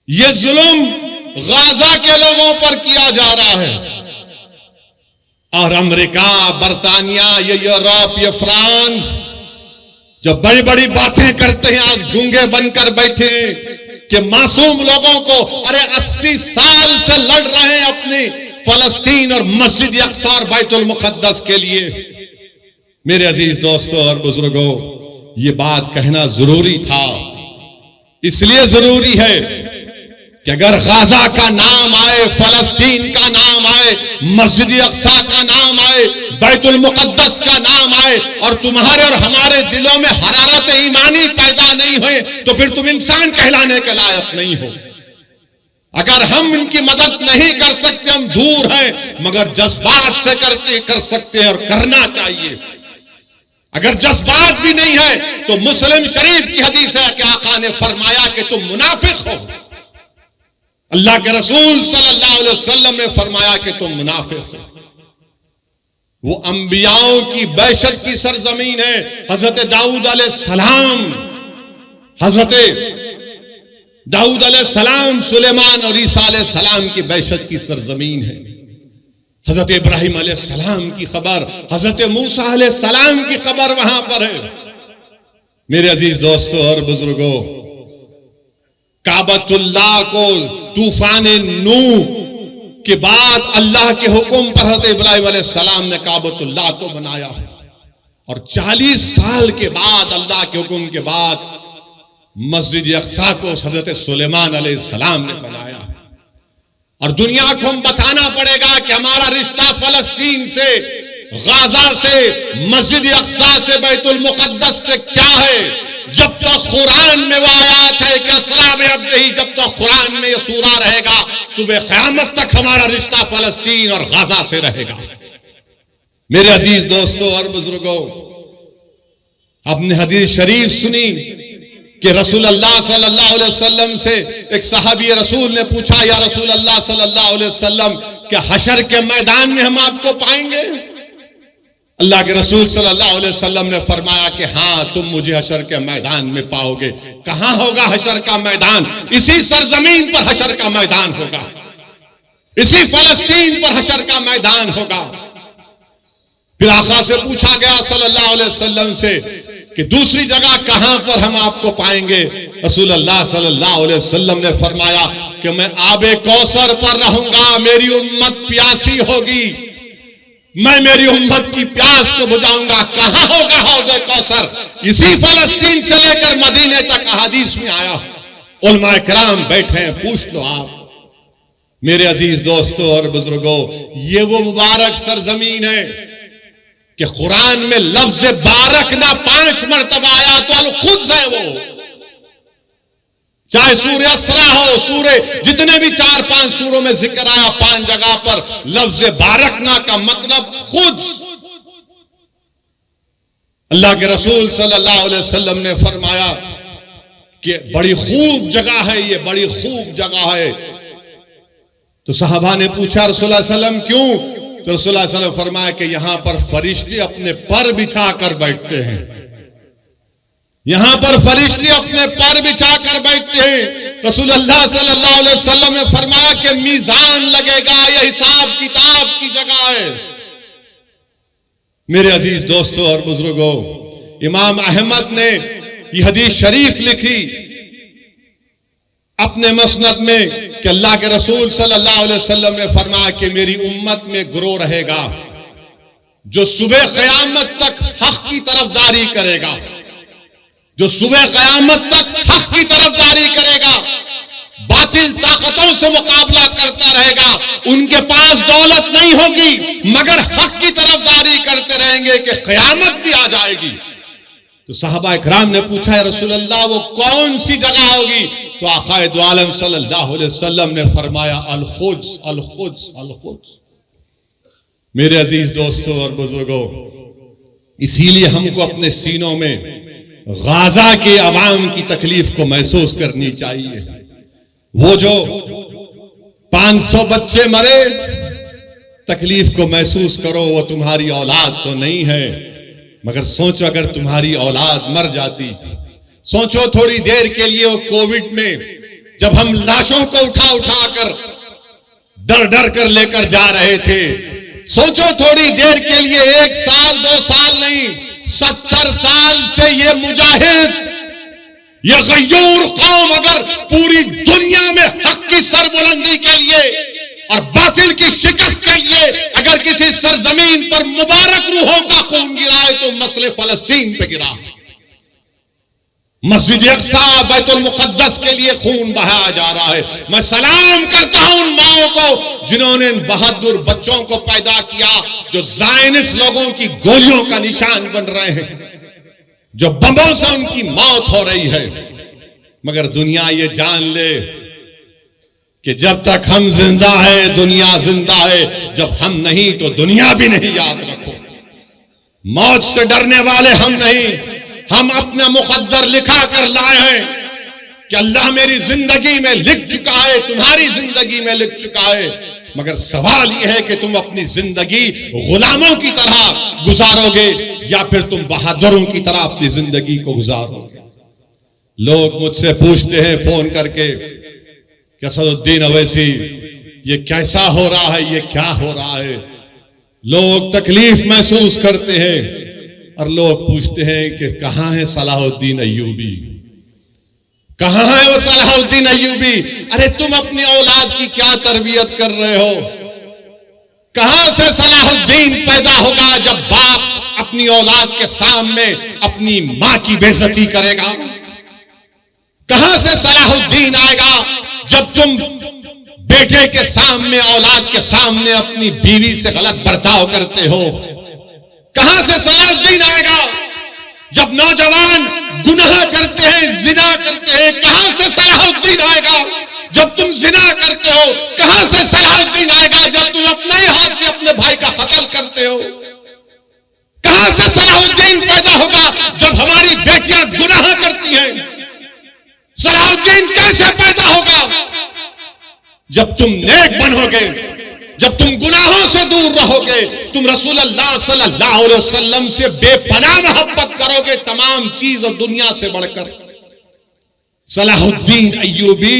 यह जुल्म गाजा के लोगों पर किया जा रहा है और अमेरिका, बर्तानिया, ये यूरोप, ये फ्रांस जब बड़ी बड़ी बातें करते हैं, आज गूंगे बनकर बैठे कि मासूम लोगों को, अरे 80 साल से लड़ रहे हैं अपनी फलस्तीन और मस्जिद अक्सा और बैतुल मुकद्दस के लिए। मेरे अजीज दोस्तों और बुजुर्गों, ये बात कहना जरूरी था। इसलिए जरूरी है कि अगर गाजा का नाम आए, फलस्तीन का नाम आए, मस्जिद अक्सा का नाम आए, बैतुल मुकद्दस का नाम आए और तुम्हारे और हमारे दिलों में हरारत ईमानी पैदा नहीं हुए तो फिर तुम इंसान कहलाने के लायक नहीं हो। अगर हम इनकी मदद नहीं कर सकते, हम दूर हैं, मगर जज्बात से कर सकते हैं और करना चाहिए। अगर जज्बात भी नहीं है तो मुस्लिम शरीफ की हदीस है कि आका ने फरमाया कि तुम मुनाफिक हो। अल्लाह के रसूल सल्लल्लाहु अलैहि वसल्लम ने फरमाया कि तुम मुनाफिक हो। वो अंबियाओं की बैशत की सरजमीन है। हजरत दाऊद अलैहिस्सलाम, सुलेमान और ईसा अलैहिस्सलाम की बैशत की सरजमीन है। हजरत इब्राहिम अलैहिस्सलाम की खबर, हजरत मूसा अलैहिस्सलाम की खबर वहां पर है। मेरे अजीज दोस्तों और बुजुर्गों, काबतुल्लाह को तूफान नूह के बाद अल्लाह के हुक्म पर हजरत इब्राहिम अलैहिस्सलाम ने काबतुल्लाह को बनाया और 40 साल के बाद अल्लाह के हुक्म के बाद मस्जिद अक्सा को हजरत सुलेमान अलैहिस्सलाम ने बनाया। और दुनिया को हम बताना पड़ेगा कि हमारा रिश्ता फलस्तीन से, गाजा से, मस्जिद अक्सा से, बैतुल मुकद्दस से क्या है। जब तक कुरान में वो आयात है कि असरा में अब नहीं, जब तक कुरान में ये सूरा रहेगा, सुबह क़यामत तक हमारा रिश्ता फलस्तीन और गाजा से रहेगा। मेरे अजीज दोस्तों और बुजुर्गों, आपने हदीस शरीफ सुनी कि रसूल अल्लाह सल्लल्लाहु अलैहि वसल्लम से एक सहाबी रसूल ने पूछा, या रसूल अल्लाह सल्लल्लाहु अलैहि वसल्लम, क्या हशर के मैदान में हम आपको पाएंगे? अल्लाह के रसूल सल्लल्लाहु अलैहि वसल्लम ने फरमाया कि हाँ, तुम मुझे हशर के मैदान में पाओगे। कहां होगा हशर का मैदान? इसी सरजमीन पर हशर का मैदान होगा, इसी फलस्तीन पर हशर का मैदान होगा। फिर आका से पूछा गया सल्लल्लाहु अलैहि वसल्लम से कि दूसरी जगह कहां पर हम आपको पाएंगे? रसूल अल्लाह सल्लल्लाहु अलैहि वसल्लम ने फरमाया कि मैं आबे कौसर पर रहूंगा, मेरी उम्मत प्यासी होगी, मैं मेरी उम्मत की प्यास को बुझाऊंगा। कहां होगा हौज़े कौसर? इसी फलस्तीन से लेकर मदीने तक अहादीस में आया। उलमाए किराम बैठे हैं, पूछ लो आप। मेरे अजीज दोस्तों और बुजुर्गों, ये वो मुबारक सरजमीन है कि कुरान में लफ्ज बारक ना 5 मरतबा आया तो अल-कुद्स है वो। चाहे सूरह असरा हो, सूरे जितने भी 4-5 सूरों में जिक्र आया, 5 जगह पर लफ्ज बारकना का मतलब खुद। अल्लाह के रसूल सल्लल्लाहु अलैहि वसल्लम ने फरमाया कि बड़ी खूब जगह है, ये बड़ी खूब जगह है। तो सहाबा ने पूछा रसूलुल्लाह सल्लल्लाहु अलैहि वसल्लम क्यों? तो रसूलुल्लाह सल्लल्लाहु अलैहि वसल्लम फरमाया कि यहां पर फरिश्ते अपने पर बिछा कर बैठते हैं, यहां पर फरिश्ते अपने पर बिछा कर बैठते हैं। रसूलुल्लाह सल्लल्लाहु अलैहि वसल्लम ने फरमाया कि मीजान लगेगा, यह हिसाब किताब की जगह है। मेरे अजीज दोस्तों और बुजुर्गों, इमाम अहमद ने यह हदीस शरीफ लिखी अपने मसनद में कि अल्लाह के रसूल सल्लल्लाहु अलैहि वसल्लम ने फरमाया कि मेरी उम्मत में ग्रोह रहेगा जो सुबह क़यामत तक हक की तरफदारी करेगा, जो सुबह क़यामत तक हक की तरफदारी करेगा, बातिल ताकतों से मुकाबला करता रहेगा। उनके पास दौलत नहीं होगी मगर हक की तरफदारी करते रहेंगे कि क़यामत भी आ जाएगी। तो सहाबा इकराम ने पूछा, रसूल अल्लाह वो कौन सी जगह होगी? तो आक़ाए दो आलम सल्लल्लाहु अलैहि वसल्लम ने फरमाया, अल-कुद्स, अल-कुद्स, अल-कुद्स। मेरे अजीज दोस्तों और बुजुर्गों, इसीलिए हमको अपने सीनों में गाजा के अवाम की तकलीफ को महसूस करनी चाहिए। वो जो 500 बच्चे मरे, तकलीफ को महसूस करो, वो तुम्हारी औलाद तो नहीं है, मगर सोचो अगर तुम्हारी औलाद मर जाती। सोचो थोड़ी देर के लिए वो कोविड में जब हम लाशों को उठा उठा कर डर डर कर लेकर जा रहे थे, सोचो थोड़ी देर के लिए, 1 साल 2 साल नहीं, 70 साल से ये मुजाहिद, ये गय्यूर कौम अगर पूरी दुनिया में हक की सरबुलंदी के लिए और बातिल की शिकस्त के लिए अगर किसी सरजमीन पर मुबारक रूहों का खून गिरा है तो मसले फलस्तीन पे गिरा। मस्जिद अक्सा बैतुल मुक़द्दस के लिए खून बहाया जा रहा है। मैं सलाम करता हूं उन माओं को जिन्होंने इन बहादुर बच्चों को पैदा किया, जो ज़ायनिस्ट लोगों की गोलियों का निशान बन रहे हैं, जो बमों से उनकी मौत हो रही है। मगर दुनिया ये जान ले कि जब तक हम जिंदा है दुनिया जिंदा है, जब हम नहीं तो दुनिया भी नहीं। याद रखो, मौत से डरने वाले हम नहीं, हम अपना मुकद्दर लिखा कर लाए हैं कि अल्लाह मेरी जिंदगी में लिख चुका है, तुम्हारी जिंदगी में लिख चुका है। मगर सवाल यह है कि तुम अपनी जिंदगी गुलामों की तरह गुजारोगे या फिर तुम बहादुरों की तरह अपनी जिंदगी को गुजारोगे। लोग मुझसे पूछते हैं फोन करके कि असदुद्दीन अवैसी ये कैसा हो रहा है, ये क्या हो रहा है। लोग तकलीफ महसूस करते हैं और लोग पूछते हैं कि कहां है सलाहुद्दीन अय्यूबी, कहां है वो सलाहुद्दीन अय्यूबी। अरे तुम अपनी औलाद की क्या तरबियत कर रहे हो? कहां से सलाहुद्दीन पैदा होगा जब बाप अपनी औलाद के सामने अपनी मां की बेइज्जती करेगा? कहां से सलाहुद्दीन आएगा जब तुम बेटे के सामने, औलाद के सामने अपनी बीवी से गलत बर्ताव करते हो? कहां से सलाहुद्दीन आएगा जब नौजवान गुनाह करते हैं, जिना करते हैं? कहां से सलाहुद्दीन आएगा जब तुम जिना करते हो? कहां से सलाहुद्दीन आएगा जब तुम अपने ही हाथ से अपने भाई का कत्ल करते हो? कहां से सलाहुद्दीन पैदा होगा जब हमारी बेटियां गुनाह करती हैं? सलाहुद्दीन कैसे पैदा होगा? जब तुम नेक बनोगे, जब तुम गुनाहों से दूर रहोगे, तुम रसूलुल्लाह सल्लल्लाहु अलैहि वसल्लम से बेपनाह मोहब्बत करोगे, तमाम चीज और दुनिया से बढ़कर। सलाहुद्दीन अय्यूबी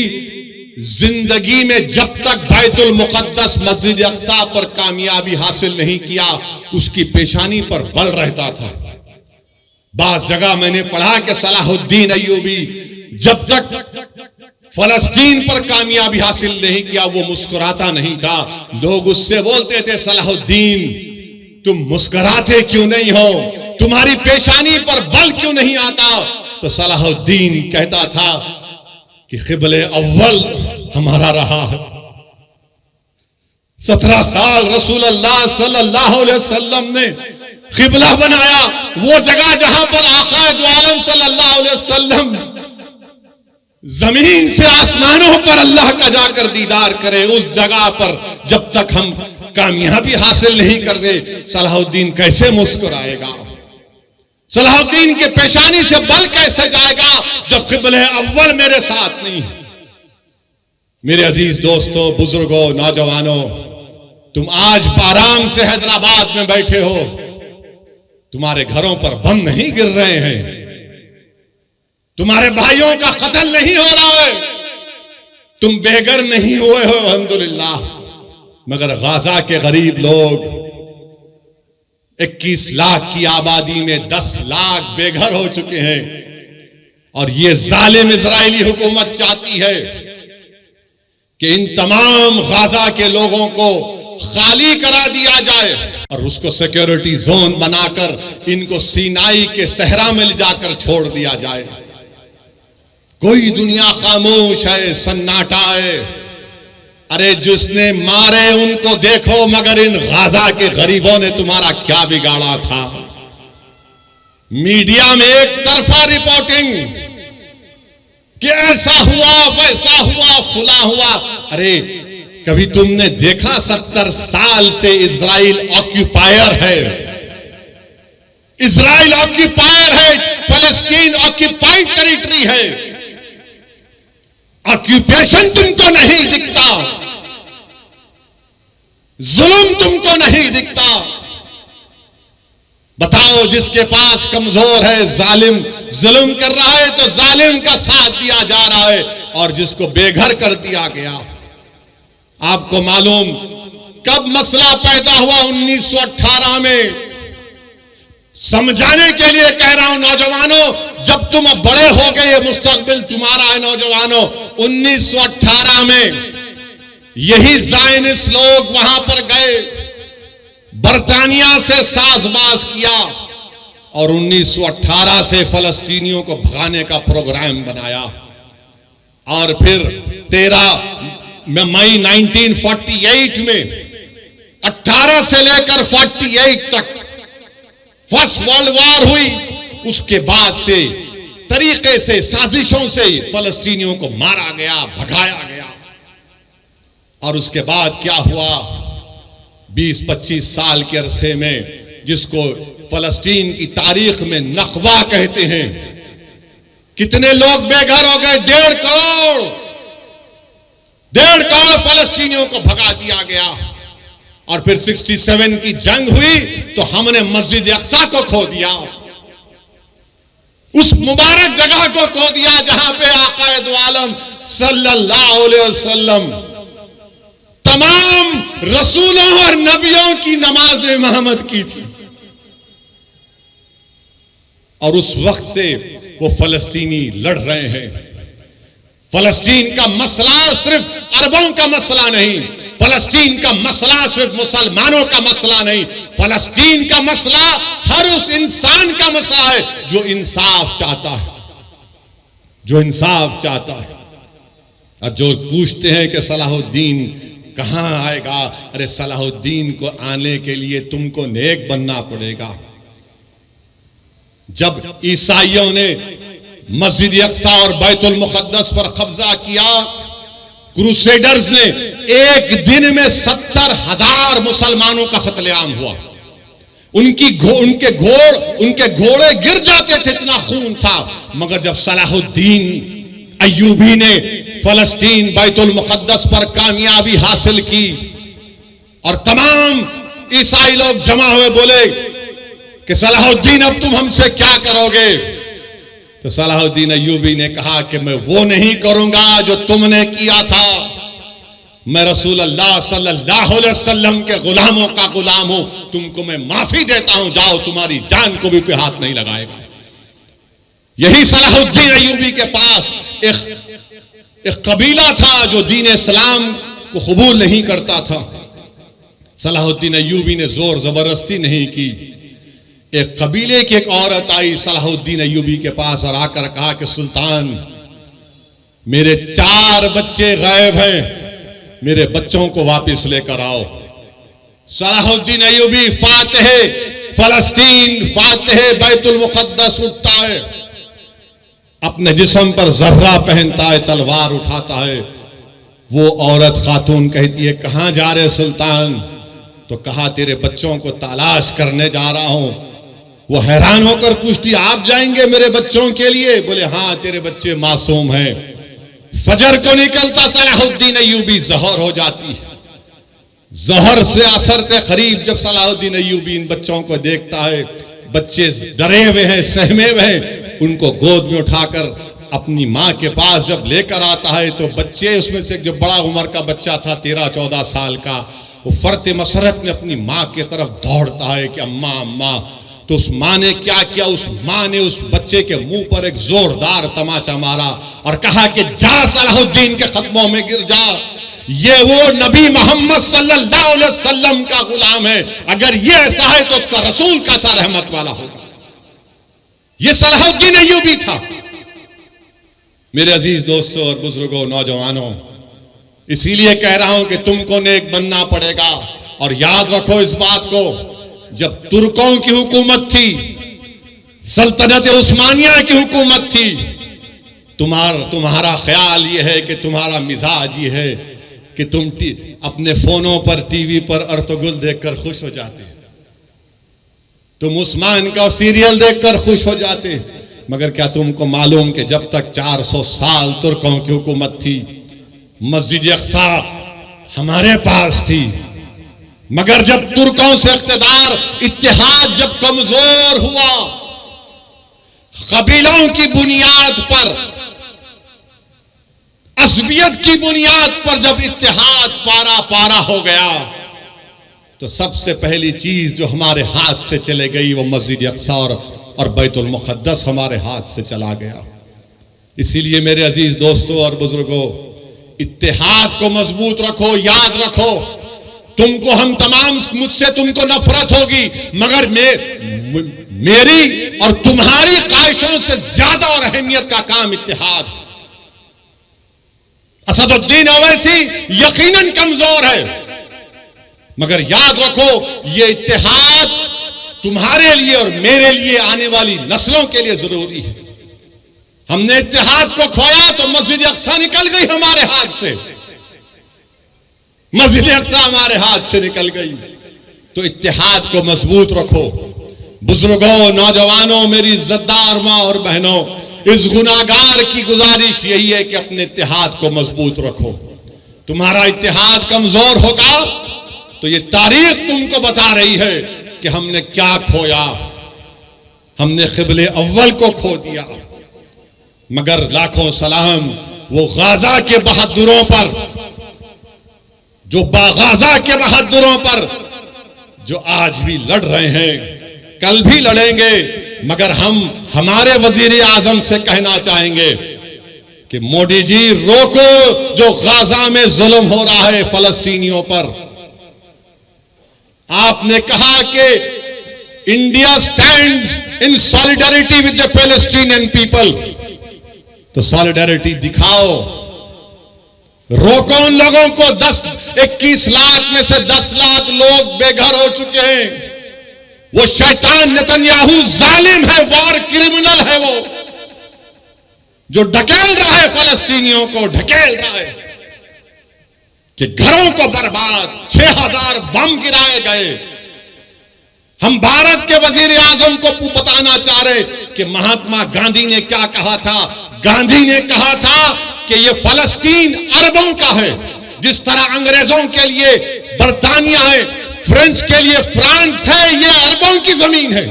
जिंदगी में जब तक बैतुल मुक़द्दस मस्जिद अक्सा पर कामयाबी हासिल नहीं किया, उसकी पेशानी पर बल रहता था। बास जगह मैंने पढ़ा कि सलाहुद्दीन अय्यूबी जब तक फलस्तीन पर कामयाबी हासिल नहीं किया वो मुस्कुराता नहीं था। लोग उससे बोलते थे, सलाहुद्दीन तुम मुस्कुराते क्यों नहीं हो, तुम्हारी पेशानी पर बल क्यों नहीं आता? तो सलाहुद्दीन कहता था कि क़िबले अव्वल हमारा रहा है। 17 साल रसूलुल्लाह सल्लल्लाहु अलैहि वसल्लम ने क़िबला बनाया, वो जगह जहां पर आका दो आलम सल्लल्लाहु अलैहि वसल्लम जमीन से आसमानों पर अल्लाह का जाकर दीदार करे, उस जगह पर जब तक हम कामयाबी हासिल नहीं करते, सलाहुद्दीन कैसे मुस्कुराएगा? सलाहुद्दीन के पेशानी से बल कैसे जाएगा जब क़िबले अव्वल मेरे साथ नहीं है? मेरे अजीज दोस्तों, बुजुर्गों, नौजवानों, तुम आज आराम से हैदराबाद में बैठे हो, तुम्हारे घरों पर बम नहीं गिर रहे हैं, तुम्हारे भाइयों का कत्ल नहीं हो रहा है, तुम बेघर नहीं हुए हो अल्हम्दुलिल्लाह। मगर गाजा के गरीब लोग 21 लाख की आबादी में 10 लाख बेघर हो चुके हैं। और ये जालिम इजरायली हुकूमत चाहती है कि इन तमाम गाजा के लोगों को खाली करा दिया जाए और उसको सिक्योरिटी जोन बनाकर इनको सीनाई के सहरा में ले जाकर छोड़ दिया जाए। कोई दुनिया खामोश है, सन्नाटा है। अरे जिसने मारे उनको देखो, मगर इन गाजा के गरीबों ने तुम्हारा क्या बिगाड़ा था? मीडिया में एक तरफा रिपोर्टिंग कि ऐसा हुआ, वैसा हुआ, फुला हुआ। अरे कभी तुमने देखा 70 साल से इजराइल ऑक्यूपायर है, इजराइल ऑक्यूपायर है, फलस्तीन ऑक्यूपाइड टेरिटरी है। ऑक्यूपेशन तुमको नहीं दिखता, जुल्म तुमको नहीं दिखता। बताओ, जिसके पास कमजोर है, जालिम जुल्म कर रहा है तो जालिम का साथ दिया जा रहा है, और जिसको बेघर कर दिया गया। आपको मालूम कब मसला पैदा हुआ? 1918 में। समझाने के लिए कह रहा हूं नौजवानों, जब तुम अब बड़े हो गए, ये मुस्तकबिल तुम्हारा है नौजवानों। 1918 में यही ज़ायनिस्ट लोग वहां पर गए, बरतानिया से साजबाज किया, और 1918 से फलस्तीनियों को भगाने का प्रोग्राम बनाया। और फिर 13 मई 1948 में 18 से लेकर 48 तक फर्स्ट वर्ल्ड वॉर हुई। उसके बाद से तरीके से, साजिशों से फलस्तीनियों को मारा गया, भगाया गया। और उसके बाद क्या हुआ? 20-25 साल के अरसे में, जिसको फलस्तीन की तारीख में नकबा कहते हैं, कितने लोग बेघर हो गए? 1.5 करोड़ फलस्तीनियों को भगा दिया गया। और फिर 67 की जंग हुई तो हमने मस्जिद अक्सा को खो दिया, उस मुबारक जगह को खो दिया जहां पे आकाए दो आलम सल्लल्लाहु अलैहि वसल्लम तमाम रसूलों और नबियों की नमाज इमामत की थी। और उस वक्त से वो फलस्तीनी लड़ रहे हैं। फलस्तीन का मसला सिर्फ अरबों का मसला नहीं, फलस्तीन का मसला सिर्फ मुसलमानों का मसला नहीं, फलस्तीन का मसला हर उस इंसान का मसला है जो इंसाफ चाहता है, जो इंसाफ चाहता है। और जो पूछते हैं कि सलाहुद्दीन कहां आएगा, अरे सलाहुद्दीन को आने के लिए तुमको नेक बनना पड़ेगा। जब ईसाइयों ने मस्जिद अक्सा और बैतुल मुक़द्दस पर कब्जा किया, क्रूसेडर्स ने एक दिन में 70,000 मुसलमानों का कत्लेआम हुआ। उनके घोड़े गिर जाते थे, इतना खून था। मगर जब सलाहुद्दीन अय्यूबी ने फलस्तीन बैतुल मुक़द्दस पर कामयाबी हासिल की और तमाम ईसाई लोग जमा हुए, बोले कि सलाहुद्दीन अब तुम हमसे क्या करोगे? तो सलाहुद्दीन अय्यूबी ने कहा कि मैं वो नहीं करूंगा जो तुमने किया था। मैं रसूल अल्लाह सल्लल्लाहु अलैहि वसल्लम के गुलामों का गुलाम हूं, तुमको मैं माफी देता हूं, जाओ, तुम्हारी जान को भी कोई हाथ नहीं लगाएगा। यही सलाहुद्दीन अय्यूबी के पास एक कबीला था जो दीन इस्लाम को कबूल नहीं करता था। सलाहुद्दीन अय्यूबी ने जोर जबरदस्ती नहीं की। एक कबीले की एक औरत आई सलाहुद्दीन अय्यूबी के पास और आकर कहा कि सुल्तान, मेरे 4 बच्चे गायब हैं, मेरे बच्चों को वापस लेकर आओ। Salahuddin Ayyubi Fatih फलस्तीन, Fatih Betul मुक़द्दस उठता है, अपने जिस्म पर जर्रा पहनता है, तलवार उठाता है। वो औरत खातून कहती है, कहां जा रहे सुल्तान? तो कहा, तेरे बच्चों को तलाश करने जा रहा हूं। वो हैरान होकर पूछती, आप जाएंगे मेरे बच्चों के लिए? बोले, हाँ, तेरे बच्चे मासूम हैं। फजर को निकलता सलाहुद्दीन अय्यूबी, ज़हर हो जाती। ज़हर से असर के करीब जब सलाहुद्दीन अय्यूबी इन बच्चों को देखता है, बच्चे डरे हुए हैं, सहमे हुए हैं, उनको गोद में उठाकर अपनी माँ के पास जब लेकर आता है तो बच्चे, उसमें से जो बड़ा उम्र का बच्चा था 13-14 साल का, वो फर्त मसरत में अपनी माँ की तरफ दौड़ता है कि अम्मा अम्मा। तो उस माँ ने क्या किया? उस माँ ने उस बच्चे के मुंह पर एक जोरदार तमाचा मारा और कहा कि जा, सलाहुद्दीन के कदमों में गिर जा, ये वो नबी मोहम्मद सल्लल्लाहु अलैहि वसल्लम का गुलाम है, अगर ये ऐसा है तो उसका रसूल कैसा रहमत वाला होगा। ये सलाहुद्दीन अय्यूबी था। मेरे अजीज दोस्तों और बुजुर्गों, नौजवानों, इसीलिए कह रहा हूं कि तुमको नेक बनना पड़ेगा। और याद रखो इस बात को, जब तुर्कों की हुकूमत थी, सल्तनत उस्मानिया की हुकूमत थी, तुम्हारा ख्याल यह है कि तुम्हारा मिजाज ये है कि तुम अपने फोनों पर, टीवी पर अर्तुगरुल देखकर खुश हो जाते, तुम उस्मान का सीरियल देखकर खुश हो जाते। मगर क्या तुमको मालूम कि जब तक 400 साल तुर्कों की हुकूमत थी, मस्जिद अक्सा हमारे पास थी, मगर जब तुर्कों से इख्तिदार इत्तेहाद जब कमजोर हुआ, कबीलों की बुनियाद पर, असबियत की बुनियाद पर जब इत्तेहाद पारा पारा हो गया, तो सबसे पहली चीज जो हमारे हाथ से चले गई वो मस्जिद अक्सा और बैतुल मुक़द्दस हमारे हाथ से चला गया। इसीलिए मेरे अजीज दोस्तों और बुजुर्गों, इत्तेहाद को मजबूत रखो, याद रखो। तुमको हम तमाम, मुझसे तुमको नफरत होगी, मगर मेरी और तुम्हारी ख्वाहिशों से ज्यादा और अहमियत का काम इत्तेहाद। असदुद्दीन ओवैसी यकीनन कमजोर है, मगर याद रखो ये इत्तेहाद तुम्हारे लिए और मेरे लिए, आने वाली नस्लों के लिए जरूरी है। हमने इत्तेहाद को खोया तो मस्जिद अक्सा निकल गई हमारे हाथ से, मस्जिद अक्सा हमारे हाथ से निकल गई। तो इत्तेहाद को मजबूत रखो। बुजुर्गों, नौजवानों, मेरी इज्जतदार मां और बहनों, इस गुनाहगार की गुजारिश यही है कि अपने इत्तेहाद को मजबूत रखो। तुम्हारा इत्तेहाद कमजोर होगा तो ये तारीख तुमको बता रही है कि हमने क्या खोया। हमने क़िबले अव्वल को खो दिया। मगर लाखों सलाम वो गाजा के बहादुरों पर, जो गाजा के बहादुरों पर जो आज भी लड़ रहे हैं, कल भी लड़ेंगे। मगर हम हमारे वजीर आजम से कहना चाहेंगे कि मोदी जी रोको जो गाजा में जुल्म हो रहा है फलस्तीनियों पर। आपने कहा कि India stands in solidarity with the Palestinian people, तो सॉलिडारिटी दिखाओ। रोको उन लोगों को। 21 लाख में से 10 लाख लोग बेघर हो चुके हैं। वो शैतान नेतन्याहू जालिम है, वॉर क्रिमिनल है, वो जो ढकेल रहा है फलस्तीनियों को, ढकेल रहा है कि घरों को बर्बाद, 6000 बम गिराए गए। हम भारत के वजीर आजम को बताना चाह रहे कि महात्मा गांधी ने क्या कहा था। गांधी ने कहा था कि ये फलस्तीन अरबों का है। जिस तरह अंग्रेजों के लिए बर्तानिया है, फ्रेंच के लिए फ्रांस है, ये अरबों की जमीन है,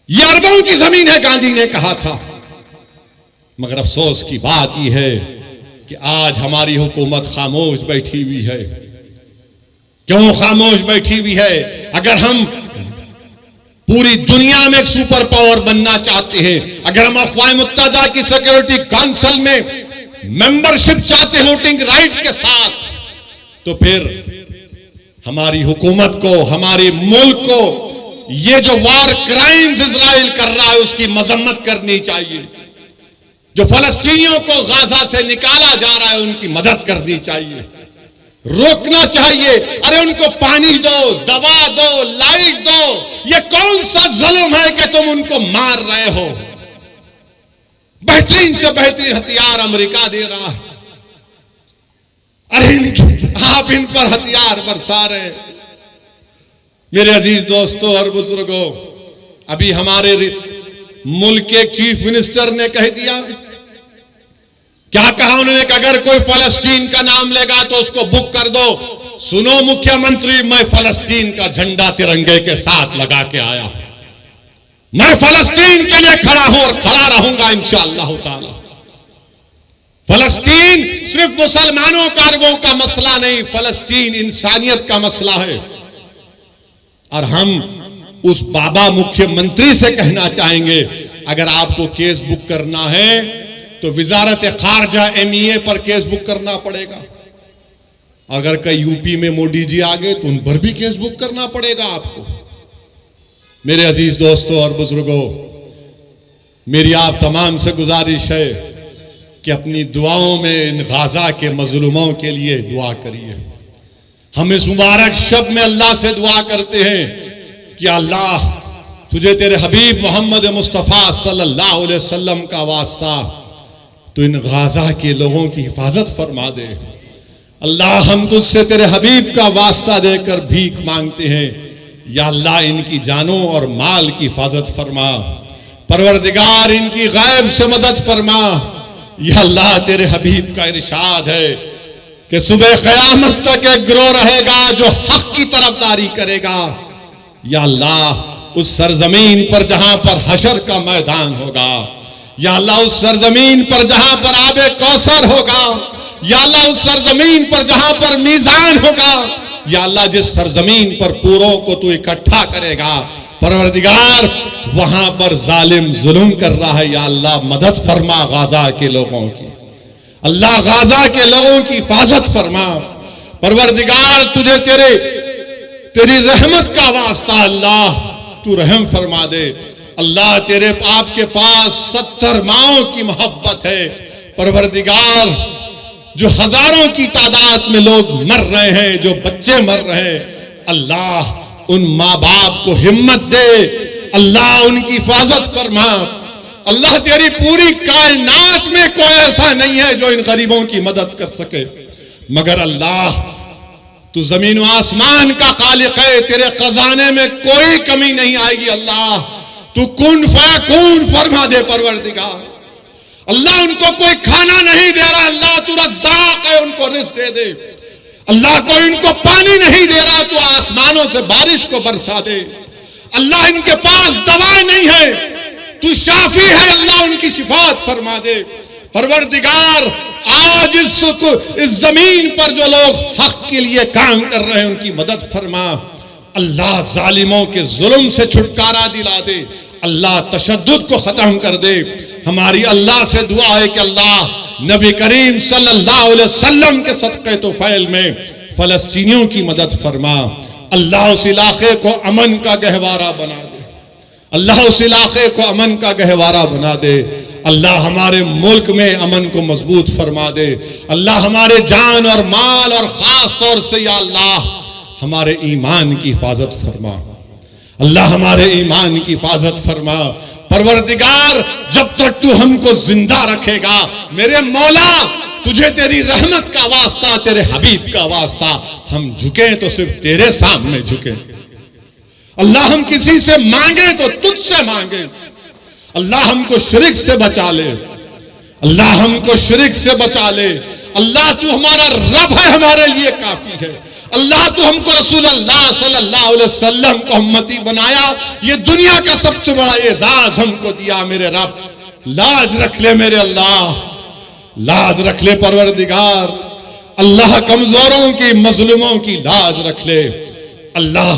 ये अरबों की जमीन है, गांधी ने कहा था। मगर अफसोस की बात यह है कि आज हमारी हुकूमत खामोश बैठी हुई है। क्यों खामोश बैठी हुई है? अगर हम पूरी दुनिया में एक सुपर पावर बनना चाहते हैं, अगर हम अक़वाम मुत्तहिदा की सिक्योरिटी काउंसिल में मेंबरशिप चाहते हैं वोटिंग राइट के साथ, तो फिर हमारी हुकूमत को, हमारे मुल्क को ये जो वॉर क्राइम्स इजराइल कर रहा है उसकी मजम्मत करनी चाहिए। जो फलस्तीनियों को गाजा से निकाला जा रहा है उनकी मदद करनी चाहिए, रोकना चाहिए। अरे उनको पानी दो, दवा दो, लाइट दो। ये कौन सा जुल्म है कि तुम उनको मार रहे हो? बेहतरीन से बेहतरीन हथियार अमेरिका दे रहा है, अरे आप इन पर हथियार बरसा रहे। मेरे अजीज दोस्तों और बुजुर्गों, अभी हमारे मुल्क के चीफ मिनिस्टर ने कह दिया, क्या कहा उन्होंने कि अगर कोई फलस्तीन का नाम लेगा तो उसको बुक कर दो। सुनो मुख्यमंत्री, मैं फलस्तीन का झंडा तिरंगे के साथ लगा के आया हूं। मैं फलस्तीन के लिए खड़ा हूं और खड़ा रहूंगा इंशाअल्लाह ताला। फलस्तीन सिर्फ मुसलमानों का, अरबों का मसला नहीं, फलस्तीन इंसानियत का मसला है। और हम उस बाबा मुख्यमंत्री से कहना चाहेंगे, अगर आपको केस बुक करना है तो वजारत खारजा MEA पर केस बुक करना पड़ेगा। अगर कई यूपी में मोदी जी आ गए तो उन पर भी केस बुक करना पड़ेगा आपको। मेरे अजीज दोस्तों और बुजुर्गों, मेरी आप तमाम से गुजारिश है कि अपनी दुआओं में इन गाजा के मजलूमों के लिए दुआ करिए। हम इस मुबारक शब में अल्लाह से दुआ करते हैं कि अल्लाह तुझे तेरे हबीब मोहम्मद मुस्तफ़ा सल्लल्लाहु अलैहि वसल्लम का वास्ता, तो इन गाजा के लोगों की हिफाजत फरमा दे। अल्लाह हम तुझसे तेरे हबीब का वास्ता देकर भीख मांगते हैं, या अल्लाह इनकी जानों और माल की हिफाजत फरमा। परवरदिगार इनकी गैब से मदद फरमा। या अल्लाह तेरे हबीब का इरशाद है कि सुबह क़यामत तक एक गिरोह रहेगा जो हक की तरफदारी करेगा। या अल्लाह उस सरजमीन पर जहां पर हशर का मैदान होगा, या अल्लाह उस सरजमीन पर जहां पर आबे कौसर होगा, या अल्लाह उस सरजमीन पर जहां पर मीजान होगा, या अल्लाह जिस सरजमीन पर पूरों को तू इकट्ठा करेगा, परवरदिगार वहां पर जालिम जुल्म कर रहा है। या अल्लाह मदद फरमा गाजा के लोगों की, अल्लाह गाजा के लोगों की हिफाजत फरमा। परवरदिगार तुझे तेरी रहमत का वास्ता अल्लाह तू रहम फरमा दे। अल्लाह तेरे आपके पास 70 माओं की मोहब्बत है। परवरदिगार जो हजारों की तादाद में लोग मर रहे हैं, जो बच्चे मर रहे हैं, अल्लाह उन माँ बाप को हिम्मत दे, अल्लाह उनकी हिफाजत फरमा। अल्लाह तेरी पूरी कायनात में कोई ऐसा नहीं है जो इन गरीबों की मदद कर सके, मगर अल्लाह तू जमीन व आसमान का खालिक है, तेरे खजाने में कोई कमी नहीं आएगी। अल्लाह तू कुन फयकून फरमा दे। परवरदिगार अल्लाह उनको कोई खाना नहीं दे रहा, अल्लाह तू रज़्ज़ाक़ है, उनको रिज़्क़ दे दे। अल्लाह कोई इनको पानी नहीं दे रहा, तू आसमानों से बारिश को बरसा दे। अल्लाह इनके पास दवाएं नहीं है, तू शाफी है, अल्लाह उनकी शिफात फरमा दे। परवरदिगार आज इस जमीन पर जो लोग हक के लिए काम कर रहे हैं उनकी मदद फरमा। अल्लाह जालिमों के जुल्म से छुटकारा दिला दे, अल्लाह तशद्दुद को खत्म कर दे। हमारी अल्लाह से दुआ है कि अल्लाह नबी करीम सल्लल्लाहु अलैहि वसल्लम के सदक़े तोफ़ैल में फ़लस्तीनियों की मदद फरमा। अल्लाह उस इलाके को अमन का गहवारा बना दे, अल्लाह उस इलाके को अमन का गहवारा बना दे। अल्लाह हमारे मुल्क में अमन को मजबूत फरमा दे। अल्लाह हमारे जान और माल और ख़ास तौर से या अल्लाह हमारे ईमान की हिफाजत फरमा। अल्लाह हमारे ईमान की हिफाजत फरमा। परवरदिगार जब तक तू हमको जिंदा रखेगा, मेरे मौला तुझे तेरी रहमत का वास्ता, तेरे हबीब का वास्ता, हम झुके तो सिर्फ तेरे सामने झुके। अल्लाह हम किसी से मांगे तो तुझसे मांगे। अल्लाह हमको शिरक से बचा ले, अल्लाह हमको शिरक से बचा ले। अल्लाह तू हमारा रब है, हमारे लिए काफी है। अल्लाह तू हमको रसूल अल्लाह सल्लल्लाहु अलैहि वसल्लम को उम्मती बनाया, ये दुनिया का सबसे बड़ा एजाज हमको दिया। मेरे रब लाज रख ले, मेरे अल्लाह लाज रख ले। परवरदिगार अल्लाह कमजोरों की, मजलूमों की लाज रख ले। अल्लाह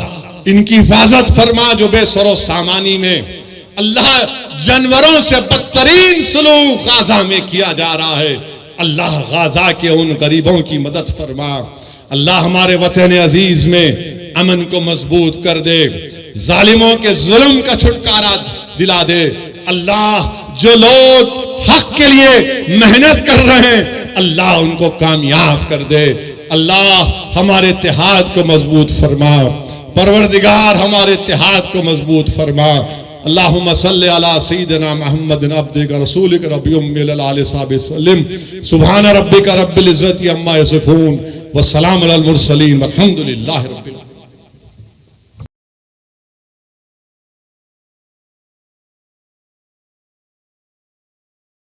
इनकी हिफाजत फरमा जो बेसरो सामानी में अल्लाह जानवरों से बदतरीन सलूक गाजा में किया जा रहा है। अल्लाह गाजा के उन गरीबों की मदद फरमा। अल्लाह हमारे वतन अजीज में अमन को मजबूत कर दे, जालिमों के जुल्म का छुटकारा दिला दे। अल्लाह जो लोग हक के लिए मेहनत कर रहे हैं, अल्लाह उनको कामयाब कर दे। अल्लाह हमारे इत्तेहाद को मजबूत फरमा। परवरदिगार हमारे इत्तेहाद को मजबूत फरमा। अल्लाहुम्मा सल्लि अला सय्यिदिना मुहम्मदिन अब्दिका रसूलिका रब्बि उम्मिल आलि सहबि सल्लिम। सुब्हान रब्बिका रब्बिल इज्जति अम्मा यसिफून व सलामुन अलल मुरसलीन वल्हम्दुलिल्लाहि रब्बिल